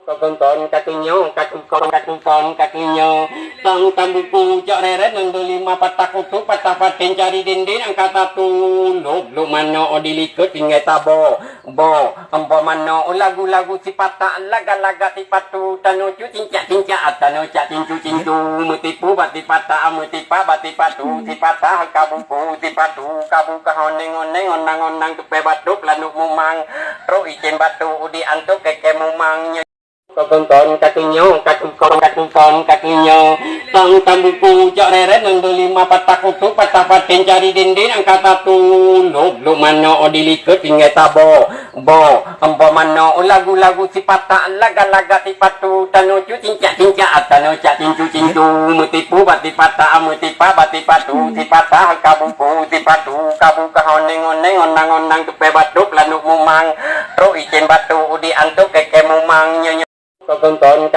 Tonton kakinya, kakinya, tang tambuku cak reret nando lima patah kutu patah paten cari dinding angkat satu lu mano odilikut tinggal tabo empo mano lagu si patah laga tipatu tanu cincak tanu cak cincu mutipu bati patah mutipa bati patu si patah kabuku tipatu kabu kahoneng onang tupe batuk lanuk mumang ro icen batu udi antuk keke mumangnya tonton kakinya, tang tambuku cak reret nando lima patah kutu patah paten cari dinding angkat satu lu mano odilikut tinggal tabo empo mano lagu si patah laga tipatu tanu cincak tanu cak cincu mutipu bati patah mutipa bati patu si patah kabuku tipatu kabu kahoneng onang tupe batuk lanuk mumang ro icen batu udi antuk keke mumangnya tonton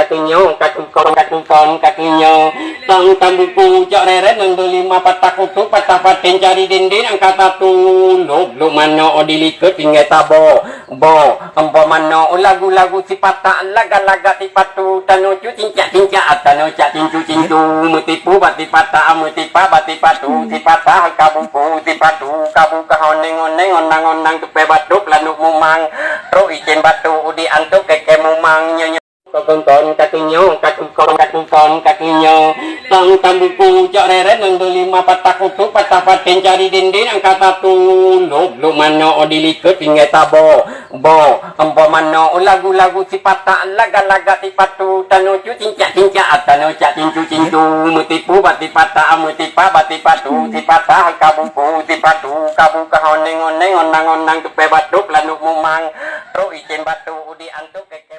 kakinya, tang tambuku cak reret nando lima patah kutu patah paten cari dinding angkat satu lu mano odilikut tinggal tabo empo mano lagu si patah laga tipatu tanu cincak tanu cak cincu mutipu bati patah mutipa bati patu si patah kabuku tipatu kabu kahoneng onang tupe batuk lanuk mumang ro icen batu udi antuk keke mumangnya tonton kakinya, tang tambuku cak reret nando lima patah kutu patah paten cari dinding angkat satu lu mano odilikut tinggal tabo empo mano lagu si patah laga tipatu tanu cincak tanu cak cincu mutipu bati patah mutipa bati patu si patah kabuku tipatu kabu kahoneng onang tupe batuk lanuk mumang ro icen batu udi antuk keke